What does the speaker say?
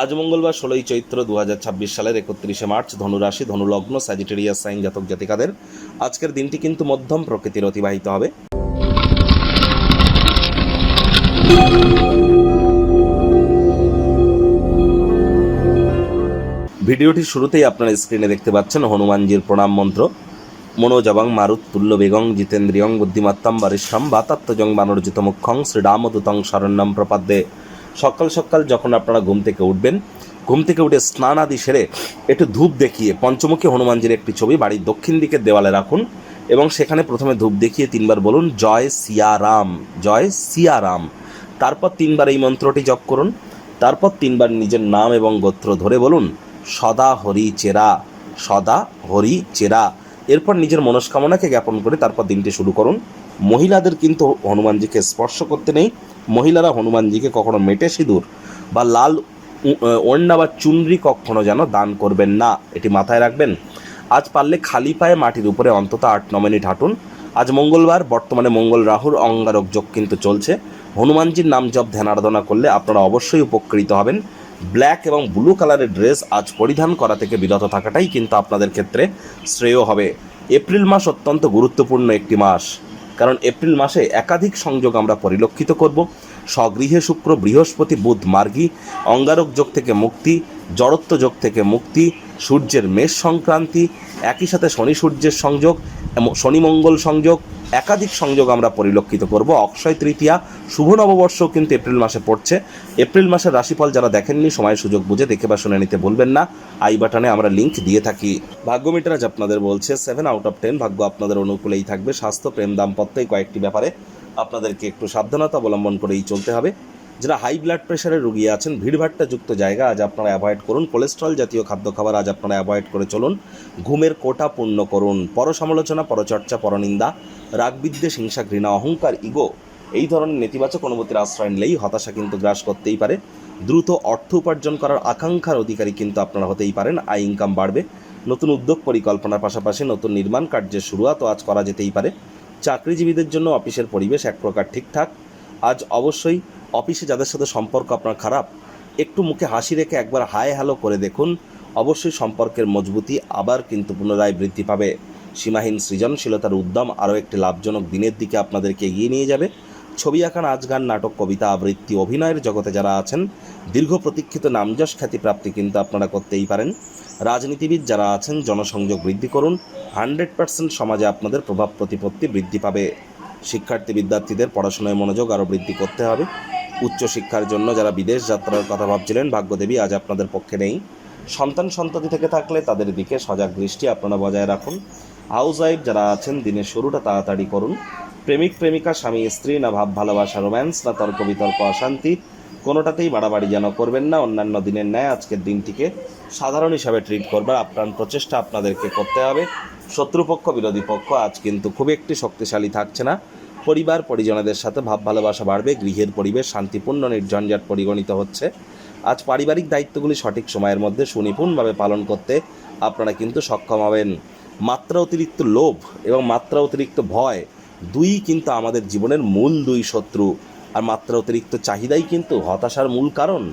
আজ মঙ্গলবার 16ই চৈত্র 2026 সালের 31শে মার্চ, ধনুরাশি, ধনুলগ্ন, স্যাজিটেরিয়াস সাইন জাতক জাতিকাদের আজকের দিনটি কিন্তু মধ্যম প্রকৃতির অতিবাহিত হবে। ভিডিওটির শুরুতেই আপনারা স্ক্রিনে দেখতে পাচ্ছেন হনুমানজির প্রণাম মন্ত্র। মনোজবং মারুত তুল্য বেগং জিতেন্দ্রিয়ং বুদ্ধিমত্তম বরিষ্ঠম বাতাত্মজং বানরজিত মুখ্যং শ্রীরামদূতং শরণ্যম প্রপাদ্যে। সকাল সকাল যখন আপনারা ঘুম থেকে উঠবেন, ঘুম থেকে উঠে স্নান আদি সেরে একটু ধূপ দেখিয়ে পঞ্চমুখী হনুমানজির একটি ছবি বাড়ির দক্ষিণ দিকের দেওয়ালে রাখুন এবং সেখানে প্রথমে ধূপ দেখিয়ে 3বার বলুন জয় সিয়ারাম, জয় সিয়ারাম। তারপর 3বার এই মন্ত্রটি জপ করুন। তারপর 3বার নিজের নাম এবং গোত্র ধরে বলুন সদা হরি চেরা, সদা হরি চেরা। এরপর নিজের মনস্কামনাকে জ্ঞাপন করে তারপর দিনটি শুরু করুন। মহিলাদের কিন্তু হনুমানজিকে স্পর্শ করতে নেই। মহিলারা হনুমানজিকে কখনো মেটে সিঁদুর বা লাল ওড়না বা চুনরি কখনো যেন দান করবেন না, এটি মাথায় রাখবেন। আজ পারলে খালি পায়ে মাটির উপরে অন্তত 8-9 মিনিট হাঁটুন। আজ মঙ্গলবার, বর্তমানে মঙ্গল রাহুর অঙ্গারক যোগ কিন্তু চলছে। হনুমানজির নাম জপ ধ্যান আরাধনা করলে আপনারা অবশ্যই উপকৃত হবেন। ব্ল্যাক এবং ব্লু কালারের ড্রেস আজ পরিধান করা থেকে বিরত থাকাটাই কিন্তু আপনাদের ক্ষেত্রে শ্রেয় হবে। এপ্রিল মাস অত্যন্ত গুরুত্বপূর্ণ একটি মাস, কারণ এপ্রিল মাসে একাধিক সংযোগ আমরা পরিলক্ষিত করব। স্বগৃহে শুক্র, বৃহস্পতি, বুধ মার্গী, অঙ্গারক যোগ থেকে মুক্তি, জড়ত্ব যোগ থেকে মুক্তি, সূর্যের মেষ সংক্রান্তি, একই সাথে শনি সূর্যের সংযোগ, শনি মঙ্গল সংযোগ, একাধিক সংযোগ আমরা পরিলক্ষিত করব। অক্ষয় তৃতীয়া, শুভ নববর্ষ কিন্তু এপ্রিল মাসে পড়ছে। এপ্রিল মাসের রাশিফল যারা দেখেননি, সময় সুযোগ বুঝে দেখে বা শুনে নিতে ভুলবেন না। আই বাটনে আমরা লিঙ্ক দিয়ে থাকি। ভাগ্য মিটার আজ আপনাদের বলছে 7 আউট অফ 10, ভাগ্য আপনাদের অনুকূলেই থাকবে। স্বাস্থ্য, প্রেম, দাম্পত্য এই কয়েকটি ব্যাপারে আপনাদেরকে একটু সাবধানতা অবলম্বন করেই চলতে হবে। যারা হাই ব্লাড প্রেশারের রোগী আছেন, ভিড়ভাট্টা যুক্ত জায়গা আজ আপনারা অ্যাভয়েড করুন। কোলেস্ট্রল জাতীয় খাদ্য খাবার আজ আপনারা অ্যাভয়েড করে চলুন। ঘুমের কোটা পূর্ণ করুন। পরসমালোচনা, পরচর্চা, পরনিন্দা, রাগ, বিদ্বেষ, হিংসা, ঘৃণা, অহংকার, ইগো এই ধরনের নেতিবাচক অনুভূতির আশ্রয় নিলেই হতাশা কিন্তু গ্রাস করতেই পারে। দ্রুত অর্থ উপার্জন করার আকাঙ্ক্ষার অধিকারী কিন্তু আপনারা হতেই পারেন। আয় ইনকাম বাড়বে। নতুন উদ্যোগ পরিকল্পনার পাশাপাশি নতুন নির্মাণ কার্যের শুরুয়াতও আজ করা যেতেই পারে। চাকরিজীবীদের জন্য অফিসের পরিবেশ এক প্রকার ঠিকঠাক। আজ অবশ্যই অফিসে যাদের সাথে সম্পর্ক আপনার খারাপ, একটু মুখে হাসি রেখে একবার হাই হ্যালো করে দেখুন। অবশ্যই সম্পর্কের মজবুতি আবার কিন্তু পুনরায় বৃদ্ধি পাবে। সীমাহীন সৃজনশীলতার উদ্যম আরও একটি লাভজনক দিনের দিকে আপনাদেরকে এগিয়ে নিয়ে যাবে। ছবি আঁকা, নাচ গান, নাটক, কবিতা আবৃত্তি, অভিনয়ের জগতে যারা আছেন, দীর্ঘ প্রতীক্ষিত নামযশ খ্যাতি প্রাপ্তি কিন্তু আপনারা করতেই পারেন। রাজনীতিবিদ যারা আছেন, জনসংযোগ বৃদ্ধি করুন। 100% সমাজে আপনাদের প্রভাব প্রতিপত্তি বৃদ্ধি পাবে। শিক্ষার্থী বিদ্যার্থীদের পড়াশোনায় মনোযোগ আরও বৃদ্ধি করতে হবে। উচ্চশিক্ষার জন্য যারা বিদেশ যাত্রার কথা ভাবছিলেন, ভাগ্যদেবী আজ আপনাদের পক্ষে নেই। সন্তানসন্ততি থেকে থাকলে তাদের দিকে সজাগ দৃষ্টি আপনারা বজায় রাখুন। হাউস ওয়াইফ যারা আছেন, দিনের শুরুটা তাড়াতাড়ি করুন। প্রেমিক প্রেমিকা, স্বামী স্ত্রী, না ভাব ভালোবাসা রোম্যান্স, না তর্ক বিতর্ক অশান্তি, কোনোটাতেই বাড়াবাড়ি যেন করবেন না। অন্যান্য দিনের ন্যায় আজকের দিনটিকে সাধারণ হিসাবে ট্রিট করবার আপ্রাণ প্রচেষ্টা আপনাদেরকে করতে হবে। শত্রুপক্ষ, বিরোধী পক্ষ আজ কিন্তু খুব একটি শক্তিশালী থাকছে না। পরিবার পরিজনদের সাথে ভাব ভালোবাসা বাড়বে। গৃহের পরিবেশ শান্তিপূর্ণ, নির্ঝঞ্ঝাট পরিগণিত হচ্ছে। আজ পারিবারিক দায়িত্বগুলি সঠিক সময়ের মধ্যে সুনিপুণভাবে পালন করতে আপনারা কিন্তু সক্ষম হবেন। মাত্রা অতিরিক্ত লোভ এবং মাত্রা অতিরিক্ত ভয় দুই কিন্তু আমাদের জীবনের মূল দুই শত্রু। আর মাত্রা অতিরিক্ত চাহিদাই কিন্তু হতাশার মূল কারণ।